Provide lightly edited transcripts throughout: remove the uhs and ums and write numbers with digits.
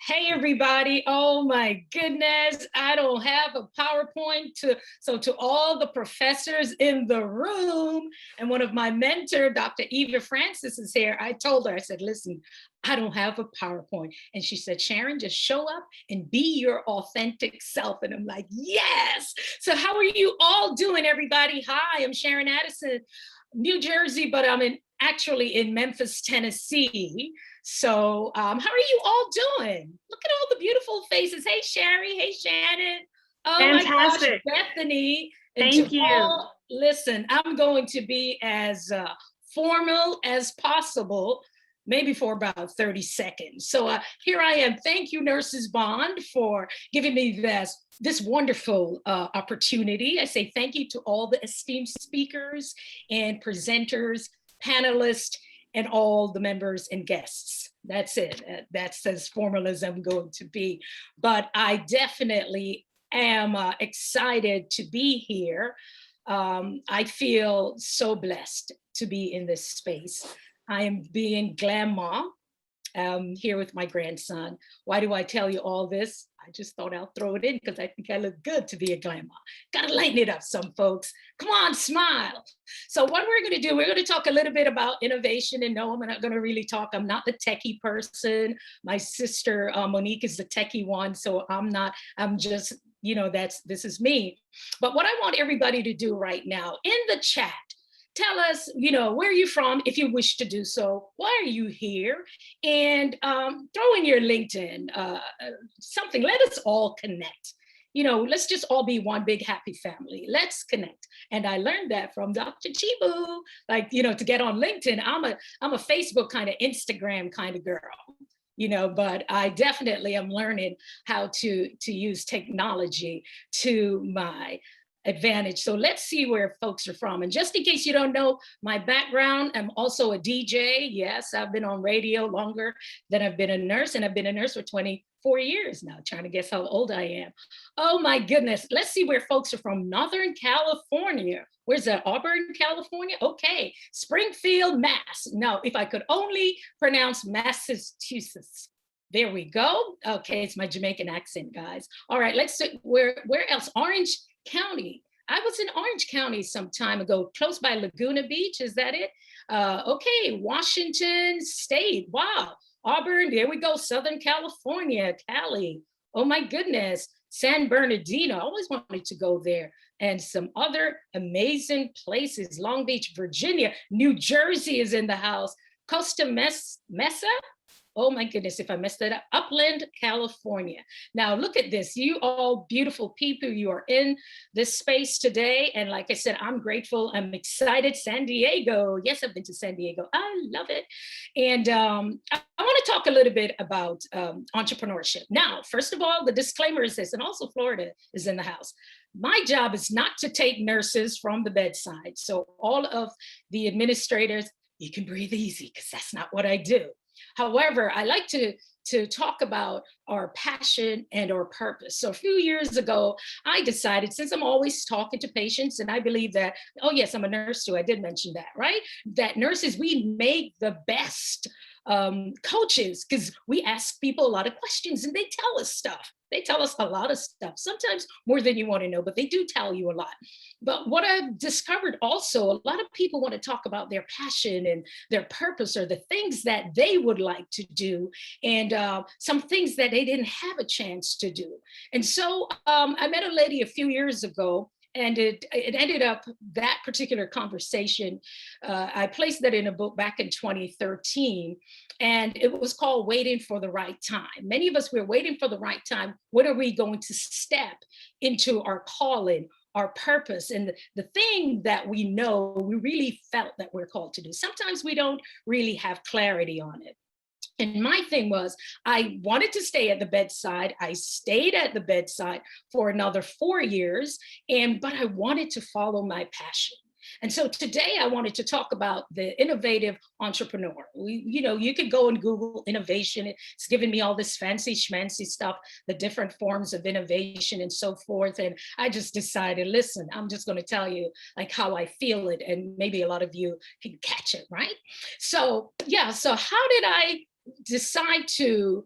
Hey everybody. Oh my goodness. I don't have a PowerPoint to all the professors in the room. And one of my mentor, Dr. Eva Francis, is here. I told her, I said, listen, I don't have a PowerPoint. And she said, Sharon, just show up and be your authentic self. And I'm like, yes. So how are you all doing, everybody? Hi, I'm Sharon Addison, New Jersey, but actually in Memphis, Tennessee. So how are you all doing? Look at all the beautiful faces. Hey, Sherry. Hey, Shannon. Oh Fantastic. my gosh, Bethany. And Thank you. listen, I'm going to be as formal as possible, maybe for about 30 seconds. So here I am. Thank you, NursesBond, for giving me this wonderful opportunity. I say thank you to all the esteemed speakers and presenters, panelists, and all the members and guests. That's it. That's as formal as I'm going to be. But I definitely am excited to be here. I feel so blessed to be in this space. I am being glam mom here with my grandson. Why do I tell you all this? I just thought I'll throw it in because I think I look good to be a glam mom. Gotta lighten it up, some folks. Come on, smile. So what we're going to do, we're going to talk a little bit about innovation. And no, I'm not going to really talk. I'm not the techie person. My sister Monique is the techie one. So I'm just, this is me. But what I want everybody to do right now in the chat, tell us, where are you from if you wish to do so? Why are you here? And throw in your LinkedIn, something. Let us all connect. Let's just all be one big happy family. Let's connect. And I learned that from Dr. Chibu. Like, to get on LinkedIn, I'm a Facebook kind of Instagram kind of girl. But I definitely am learning how to use technology to my advantage. So let's see where folks are from. And just in case you don't know my background, I'm also a DJ. Yes, I've been on radio longer than I've been a nurse, and I've been a nurse for 24 years now, trying to guess how old I am. Oh my goodness. Let's see where folks are from. Northern California. Where's that? Auburn, California? Okay. Springfield, Mass. Now, if I could only pronounce Massachusetts. There we go. Okay, it's my Jamaican accent, guys. All right, let's see where else? Orange County. I was in Orange County some time ago, close by Laguna Beach. Is that it? Okay, Washington State. Wow. Auburn, there we go. Southern California, Cali. Oh my goodness. San Bernardino. I always wanted to go there. And some other amazing places. Long Beach, Virginia. New Jersey is in the house. Costa Mesa. Oh my goodness, if I messed that up. Upland, California. Now look at this. You all beautiful people, you are in this space today. And like I said, I'm grateful. I'm excited. San Diego. Yes, I've been to San Diego. I love it. And I want to talk a little bit about entrepreneurship. Now, first of all, the disclaimer is this, and also Florida is in the house. My job is not to take nurses from the bedside. So all of the administrators, you can breathe easy because that's not what I do. However, I like to talk about our passion and our purpose. So a few years ago, I decided, since I'm always talking to patients, and I believe that, oh yes, I'm a nurse too, I did mention that, right? That nurses, we make the best coaches because we ask people a lot of questions and they tell us stuff. They tell us a lot of stuff, sometimes more than you want to know, but they do tell you a lot. But what I've discovered also, a lot of people want to talk about their passion and their purpose or the things that they would like to do and some things that they didn't have a chance to do. And so I met a lady a few years ago, and it ended up, that particular conversation, I placed that in a book back in 2013, and it was called Waiting for the Right Time. Many of us, we're waiting for the right time. When are we going to step into our calling, our purpose, and the thing that we know we really felt that we're called to do? Sometimes we don't really have clarity on it. And my thing was, I wanted to stay at the bedside. I stayed at the bedside for another 4 years, but I wanted to follow my passion. And so today I wanted to talk about the innovative entrepreneur. You could go and Google innovation. It's giving me all this fancy schmancy stuff, the different forms of innovation and so forth. And I just decided, listen, I'm just going to tell you like how I feel it. And maybe a lot of you can catch it, right? So yeah, so how did I decide to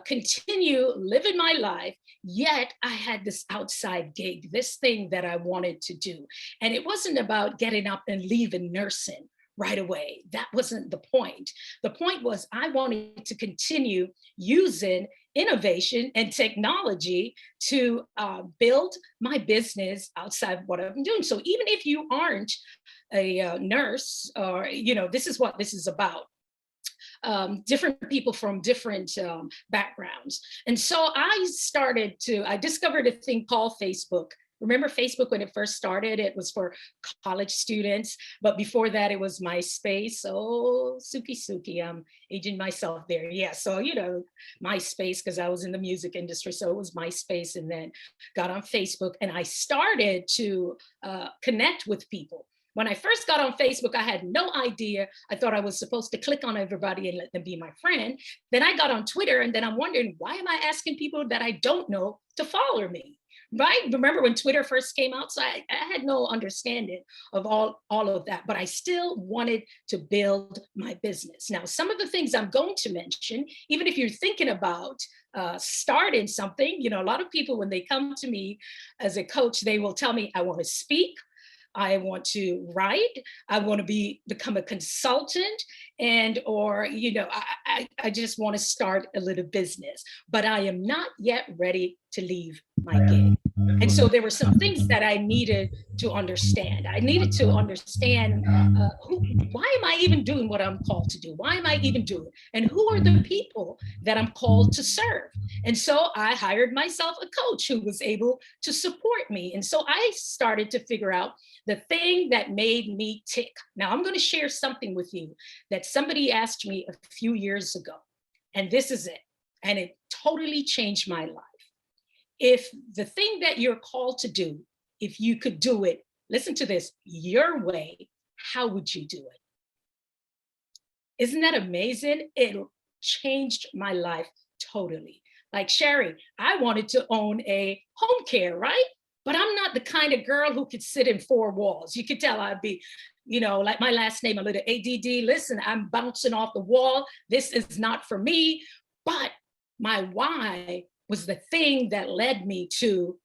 continue living my life, yet I had this outside gig, this thing that I wanted to do. And it wasn't about getting up and leaving nursing right away. That wasn't the point. The point was I wanted to continue using innovation and technology to build my business outside what I'm doing. So even if you aren't a nurse, or, this is what this is about. Different people from different backgrounds. And so I discovered a thing called Facebook. Remember Facebook when it first started? It was for college students, but before that it was MySpace. Oh, Suki, I'm aging myself there. Yeah, so MySpace, because I was in the music industry, so it was MySpace, and then got on Facebook, and I started to connect with people. When I first got on Facebook, I had no idea. I thought I was supposed to click on everybody and let them be my friend. Then I got on Twitter, and then I'm wondering, why am I asking people that I don't know to follow me? Right? Remember when Twitter first came out? So I had no understanding of all of that, but I still wanted to build my business. Now, some of the things I'm going to mention, even if you're thinking about starting something, a lot of people, when they come to me as a coach, they will tell me, I want to speak, I want to write, I want to become a consultant, or I just want to start a little business, but I am not yet ready to leave my gig. And so there were some things that I needed to understand. I needed to understand why am I even doing what I'm called to do? Why am I even doing it? And who are the people that I'm called to serve? And so I hired myself a coach who was able to support me. And so I started to figure out the thing that made me tick. Now I'm going to share something with you that somebody asked me a few years ago, and this is it. And it totally changed my life. If the thing that you're called to do, if you could do it, listen to this, your way, how would you do it? Isn't that amazing? It changed my life totally. Like Sharon, I wanted to own a home care, right? But I'm not the kind of girl who could sit in four walls. You could tell I'd be, like my last name, a little ADD. Listen, I'm bouncing off the wall. This is not for me. But my why was the thing that led me to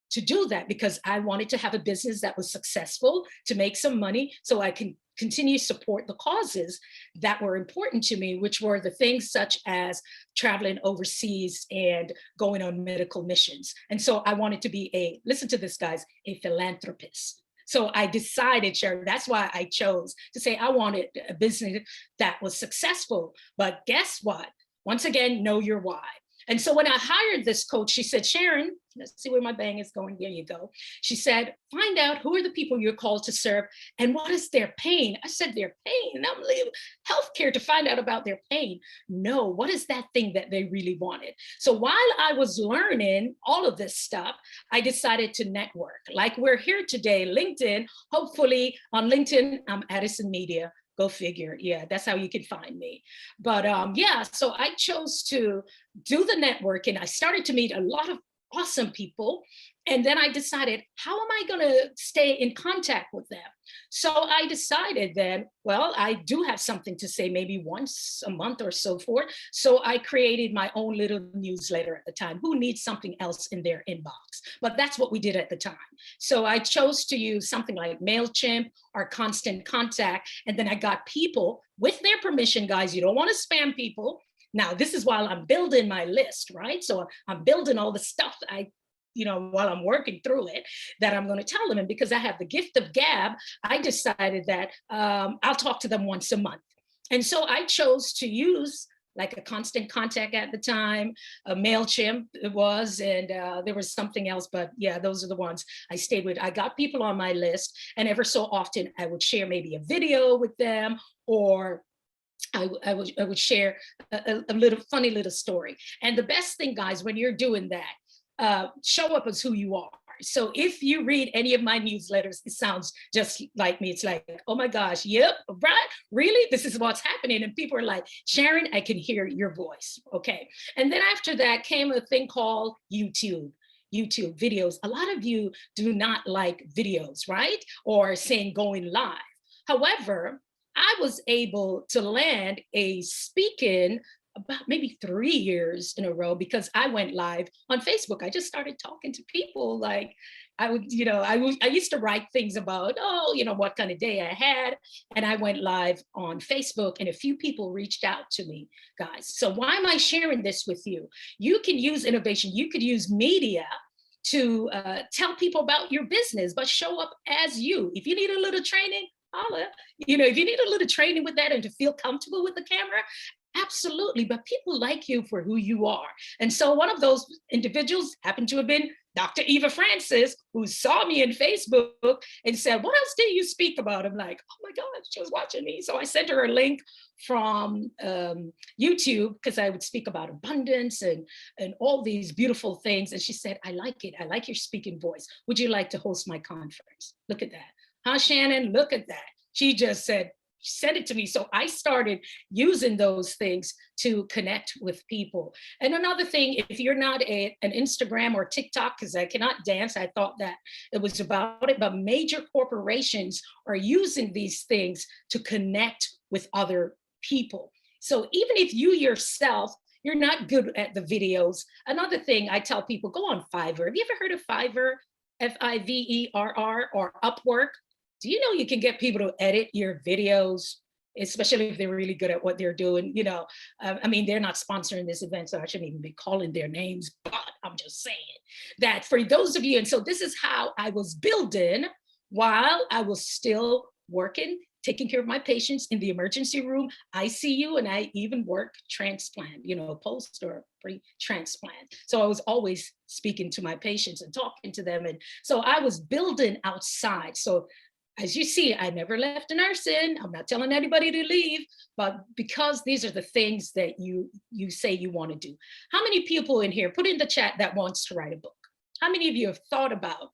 do that, because I wanted to have a business that was successful, to make some money so I can continue to support the causes that were important to me, which were the things such as traveling overseas and going on medical missions. And so I wanted to be listen to this, guys, a philanthropist. So I decided, Sharon, that's why I chose to say I wanted a business that was successful. But guess what? Once again, know your why. And so when I hired this coach, she said, Sharon, let's see where my bang is going. There you go. She said, find out who are the people you're called to serve and what is their pain. I said, their pain? I'm leaving healthcare to find out about their pain. No, what is that thing that they really wanted? So while I was learning all of this stuff, I decided to network. Like we're here today, LinkedIn, hopefully on LinkedIn, I'm Addison Media. Go figure. Yeah, that's how you can find me. But so I chose to do the networking. I started to meet a lot of awesome people. And then I decided, how am I going to stay in contact with them? So I decided then, well, I do have something to say maybe once a month or so forth. So I created my own little newsletter at the time. Who needs something else in their inbox? But that's what we did at the time. So I chose to use something like MailChimp or Constant Contact. And then I got people with their permission, guys. You don't want to spam people. Now, this is while I'm building my list, right? So I'm building all the stuff while I'm working through it, that I'm going to tell them. And because I have the gift of gab, I decided that I'll talk to them once a month. And so I chose to use like a Constant Contact at the time, a MailChimp it was, and there was something else, but yeah, those are the ones I stayed with. I got people on my list, and ever so often I would share maybe a video with them, or I would share a little funny little story. And the best thing, guys, when you're doing that, show up as who you are. So if you read any of my newsletters, it sounds just like me. It's like, oh my gosh, yep, right? Really? This is what's happening. And people are like, Sharon, I can hear your voice. Okay. And then after that came a thing called YouTube videos. A lot of you do not like videos, right? Or saying going live. However, I was able to land a speaking about maybe 3 years in a row because I went live on Facebook. I just started talking to people like I would, I used to write things about, oh, what kind of day I had. And I went live on Facebook and a few people reached out to me, guys. So why am I sharing this with you? You can use innovation. You could use media to tell people about your business, but show up as you. If you need a little training, holla. If you need a little training with that and to feel comfortable with the camera, absolutely. But people like you for who you are. And so one of those individuals happened to have been Dr. Eva Francis, who saw me in Facebook and said, what else did you speak about? I'm like, oh my God, she was watching me. So I sent her a link from YouTube because I would speak about abundance and all these beautiful things. And she said, I like it. I like your speaking voice. Would you like to host my conference? Look at that. Huh, Shannon? Look at that. She just said, send it to me. So I started using those things to connect with people. And another thing, if you're not an Instagram or TikTok, because I cannot dance, I thought that it was about it, but major corporations are using these things to connect with other people. So even if you yourself, you're not good at the videos. Another thing I tell people, go on Fiverr. Have you ever heard of Fiverr? Fiverr or Upwork? Do you know you can get people to edit your videos, especially if they're really good at what they're doing? I mean, they're not sponsoring this event, so I shouldn't even be calling their names, but I'm just saying that for those of you, and so this is how I was building while I was still working, taking care of my patients in the emergency room, ICU, and I even work transplant, post or pre-transplant. So I was always speaking to my patients and talking to them. And so I was building outside. So as you see, I never left nursing. I'm not telling anybody to leave, but because these are the things that you say you want to do. How many people in here, put in the chat, that wants to write a book? How many of you have thought about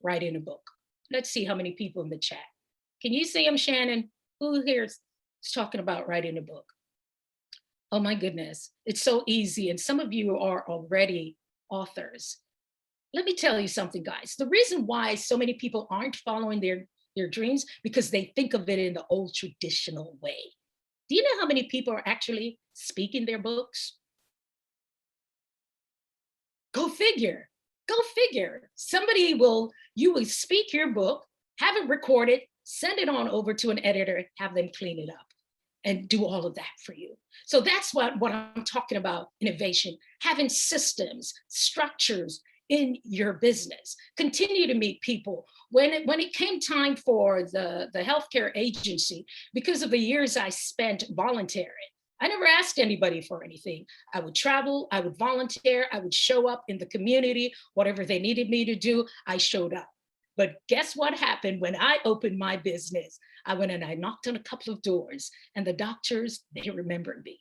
writing a book? Let's see how many people in the chat. Can you see them, Shannon? Who here is talking about writing a book? Oh my goodness, it's so easy. And some of you are already authors. Let me tell you something, guys. The reason why so many people aren't following their dreams, because they think of it in the old traditional way. Do you know how many people are actually speaking their books? Go figure. Go figure. You will speak your book, have it recorded, send it on over to an editor, have them clean it up and do all of that for you. So that's what I'm talking about, innovation, having systems, structures in your business. Continue to meet people. When it came time for the healthcare agency, because of the years I spent volunteering, I never asked anybody for anything. I would travel, I would volunteer, I would show up in the community, whatever they needed me to do, I showed up. But guess what happened when I opened my business? I went and I knocked on a couple of doors, and the doctors, they remembered me.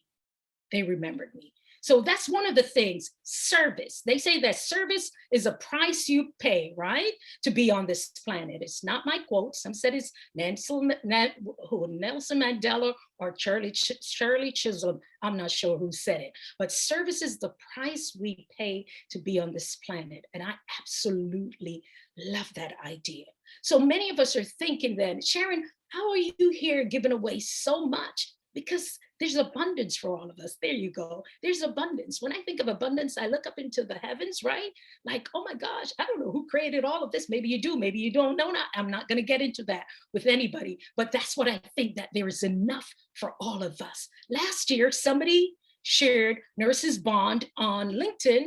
They remembered me. So that's one of the things, service. They say that service is a price you pay, right? To be on this planet. It's not my quote. Some said it's Nelson Mandela or Shirley Chisholm. I'm not sure who said it, but service is the price we pay to be on this planet. And I absolutely love that idea. So many of us are thinking then, Sharon, how are you here giving away so much? Because there's abundance for all of us. There you go. There's abundance. When I think of abundance, I look up into the heavens, right? Like, oh my gosh, I don't know who created all of this. Maybe you do, maybe you don't know. I'm not going to get into that with anybody, but that's what I think, that there is enough for all of us. Last year, somebody shared NursesBond on LinkedIn,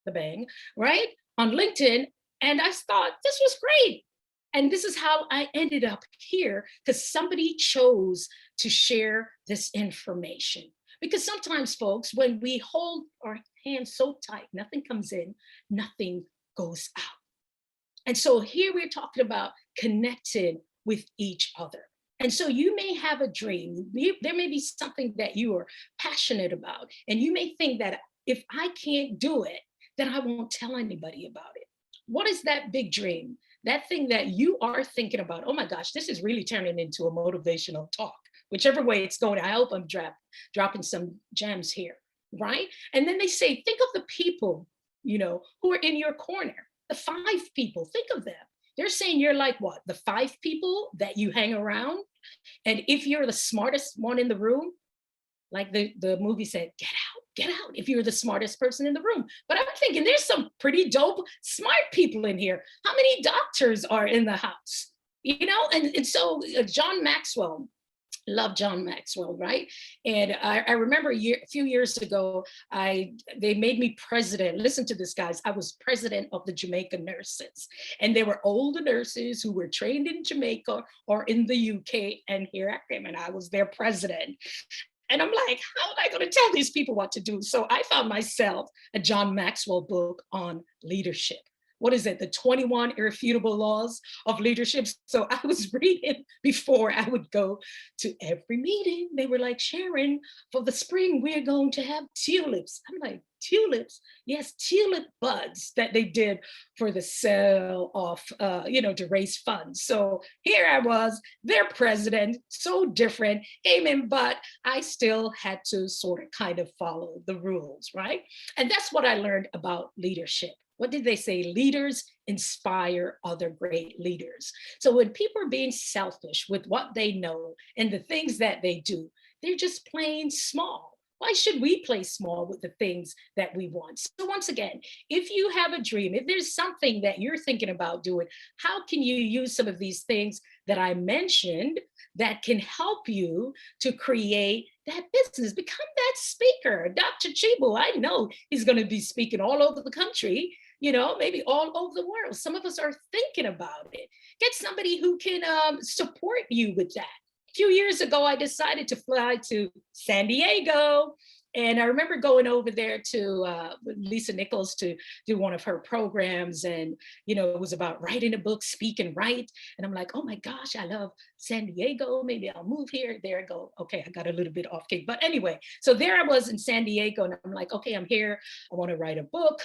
the bang, right? On LinkedIn. And I thought this was great. And this is how I ended up here, because somebody chose to share this information. Because sometimes, folks, when we hold our hands so tight, nothing comes in, nothing goes out. And so here we're talking about connecting with each other. And so you may have a dream. There may be something that you are passionate about. And you may think that if I can't do it, then I won't tell anybody about it. What is that big dream? That thing that you are thinking about? Oh my gosh, this is really turning into a motivational talk. Whichever way it's going, I hope I'm dropping some gems here, right? And then they say, think of the people, who are in your corner, the 5 people, think of them. They're saying you're like what? The 5 people that you hang around. And if you're the smartest one in the room, like the movie said, get out if you're the smartest person in the room. But I'm thinking there's some pretty dope, smart people in here. How many doctors are in the house? And so John Maxwell, love John Maxwell, right? And I remember a few years ago, they made me president. Listen to this, guys. I was president of the Jamaican nurses, and they were older nurses who were trained in Jamaica or in the UK. And here I came, and I was their president. And I'm like, how am I going to tell these people what to do? So I found myself a John Maxwell book on leadership. What is it? The 21 Irrefutable Laws of Leadership. So I was reading before I would go to every meeting. They were like, Sharon, for the spring, we're going to have tulips. I'm like, tulips? Yes, tulip buds that they did for the sale of, to raise funds. So here I was, their president, so different, came in, but I still had to sort of kind of follow the rules, right? And that's what I learned about leadership. What did they say? Leaders inspire other great leaders. So when people are being selfish with what they know and the things that they do, they're just playing small. Why should we play small with the things that we want? So once again, if you have a dream, if there's something that you're thinking about doing, how can you use some of these things that I mentioned that can help you to create that business? Become that speaker. Dr. Chibu, I know he's going to be speaking all over the country, maybe all over the world. Some of us are thinking about it. Get somebody who can support you with that. A few years ago, I decided to fly to San Diego. And I remember going over there to Lisa Nichols to do one of her programs. And, it was about writing a book, speak and write. And I'm like, oh my gosh, I love San Diego. Maybe I'll move here. There I go. Okay, I got a little bit off kick. But anyway, so there I was in San Diego. And I'm like, okay, I'm here. I want to write a book.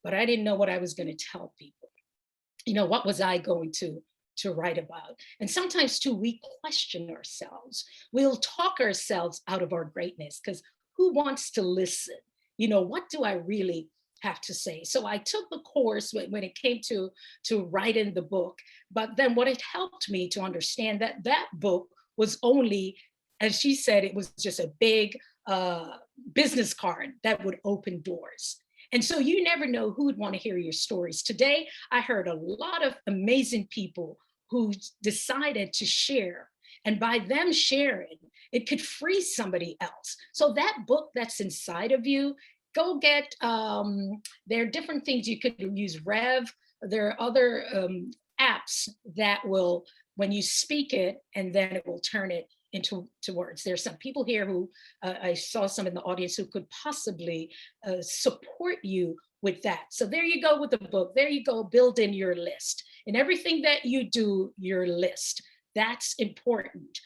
But I didn't know what I was going to tell people. What was I going to write about? And sometimes too, we question ourselves. We'll talk ourselves out of our greatness because who wants to listen? What do I really have to say? So I took the course when it came to writing the book. But then what it helped me to understand that book was only, as she said, it was just a big business card that would open doors. And so you never know who would want to hear your stories. Today, I heard a lot of amazing people who decided to share. And by them sharing, it could free somebody else. So that book that's inside of you, go get, there are different things you could use. Rev, there are other apps that will, when you speak it, and then it will turn it into words. There's some people here who I saw some in the audience who could possibly support you with that. So there you go with the book. There you go, build in your list. In everything that you do, your list. That's important.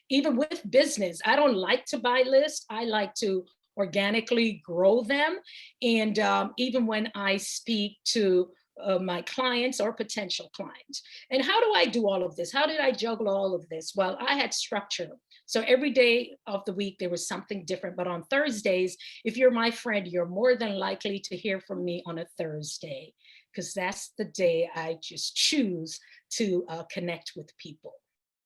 Even with business, I don't like to buy lists. I like to organically grow them. And even when I speak to my clients or potential clients. And how do I do all of this? How did I juggle all of this? Well, I had structure. So every day of the week, there was something different. But on Thursdays, if you're my friend, you're more than likely to hear from me on a Thursday, because that's the day I just choose to connect with people.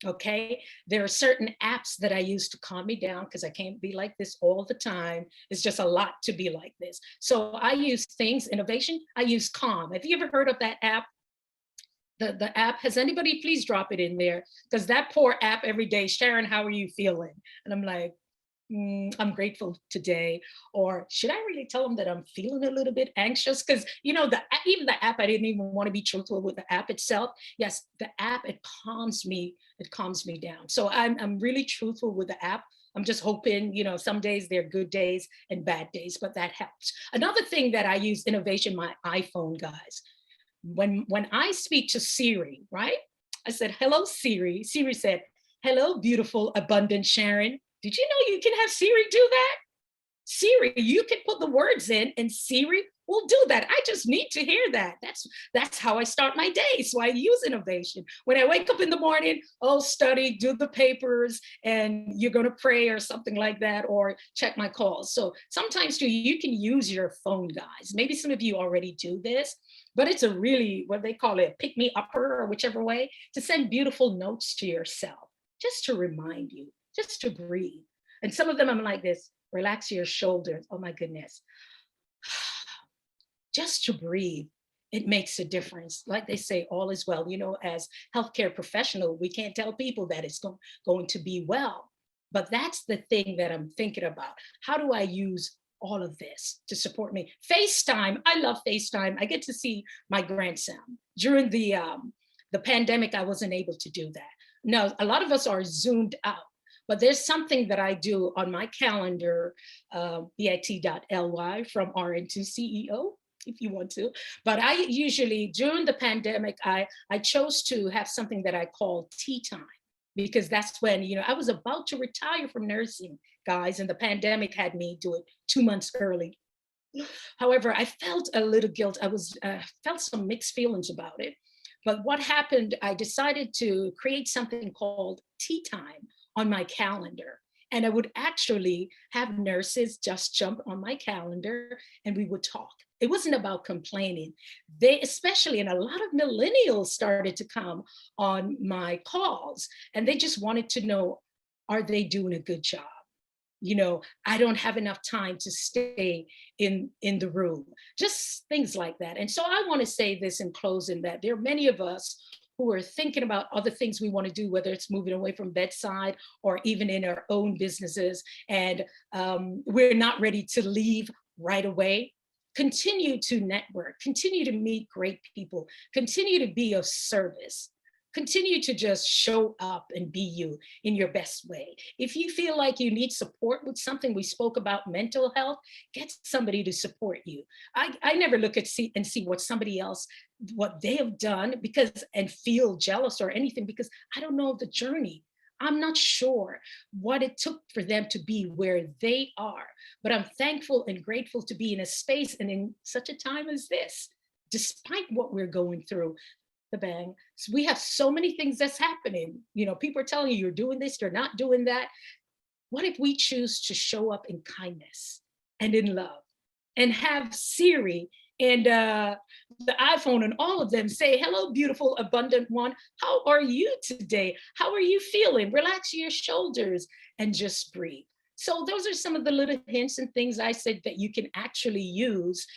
Okay, there are certain apps that I use to calm me down because I can't be like this all the time. It's just a lot to be like this. So I use things, innovation. I use Calm. Have you ever heard of that app? The app, has anybody please drop it in there? Because that poor app every day, Sharon, how are you feeling? And I'm like, I'm grateful today. Or should I really tell them that I'm feeling a little bit anxious? Because even the app, I didn't even want to be truthful with the app itself. Yes, the app, it calms me down. So I'm really truthful with the app. I'm just hoping, some days they're good days and bad days, but that helps. Another thing that I use, innovation, my iPhone, guys. When I speak to Siri, right? I said, hello, Siri. Siri said, hello, beautiful, abundant Sharon. Did you know you can have Siri do that? Siri, you can put the words in and Siri will do that. I just need to hear that. That's how I start my day. So I use innovation. When I wake up in the morning, I'll study, do the papers, and you're going to pray or something like that, or check my calls. So sometimes too, you can use your phone, guys. Maybe some of you already do this, but it's a really, what they call it, pick me upper or whichever way, to send beautiful notes to yourself, just to remind you, just to breathe. And some of them I'm like this, relax your shoulders. Oh my goodness. Just to breathe, it makes a difference. Like they say, all is well. You know, as healthcare professional, we can't tell people that it's going to be well. But that's the thing that I'm thinking about. How do I use all of this to support me? FaceTime, I love FaceTime. I get to see my grandson. During the pandemic, I wasn't able to do that. Now, a lot of us are zoomed out, but there's something that I do on my calendar, bit.ly from RN to CEO, if you want to. But I usually, during the pandemic, I chose to have something that I call tea time, because that's when, you know, I was about to retire from nursing, guys, and the pandemic had me do it 2 months early. However, I felt a little guilt. I was felt some mixed feelings about it. But what happened, I decided to create something called tea time on my calendar. And I would actually have nurses just jump on my calendar and we would talk. It wasn't about complaining. They, especially, and a lot of millennials started to come on my calls and they just wanted to know, are they doing a good job? You know, I don't have enough time to stay in the room, just things like that. And so I want to say this in closing, that there are many of us who are thinking about other things we want to do, whether it's moving away from bedside or even in our own businesses, and we're not ready to leave right away. Continue to network, continue to meet great people, continue to be of service. Continue to just show up and be you in your best way. If you feel like you need support with something, we spoke about mental health, get somebody to support you. I never look at see what somebody else, what they have done, because and feel jealous or anything, because I don't know the journey. I'm not sure what it took for them to be where they are, but I'm thankful and grateful to be in a space and in such a time as this, despite what we're going through. The bang. So we have so many things that's happening. You know, people are telling you you're doing this, you're not doing that. What if we choose to show up in kindness and in love and have Siri and the iPhone and all of them say, hello, beautiful, abundant one. How are you today? How are you feeling? Relax your shoulders and just breathe. So those are some of the little hints and things I said that you can actually use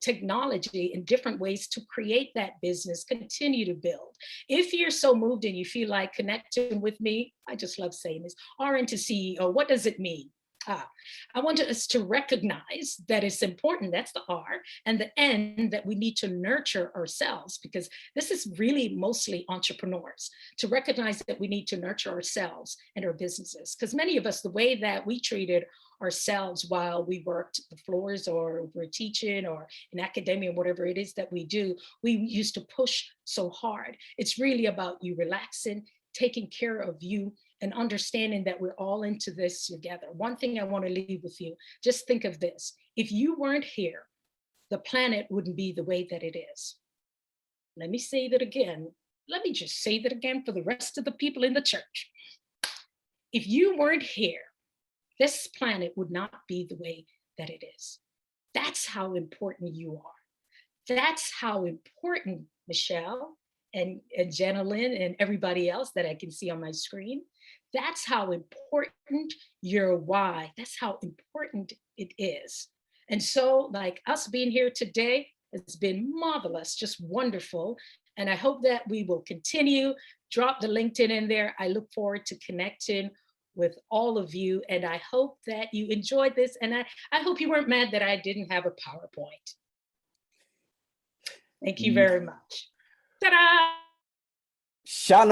technology in different ways to create that business, continue to build. If you're so moved and you feel like connecting with me, I just love saying this, RN to CEO, what does it mean? I want us to recognize that it's important, that's the R, and the N, that we need to nurture ourselves, because this is really mostly entrepreneurs, to recognize that we need to nurture ourselves and our businesses. Because many of us, the way that we treated ourselves while we worked the floors or we're teaching or in academia, whatever it is that we do, we used to push so hard. It's really about you relaxing, taking care of you, and understanding that we're all into this together. One thing I want to leave with you, just think of this. If you weren't here, the planet wouldn't be the way that it is. Let me say that again. Let me just say that again for the rest of the people in the church. If you weren't here, this planet would not be the way that it is. That's how important you are. That's how important, Michelle and Jenalyn and everybody else that I can see on my screen, that's how important your why, that's how important it is. And so, like, us being here today has been marvelous, just wonderful. And I hope that we will continue. Drop the LinkedIn in there. I look forward to connecting with all of you. And I hope that you enjoyed this. And I hope you weren't mad that I didn't have a PowerPoint. Thank you very much. Ta-da! Sharon.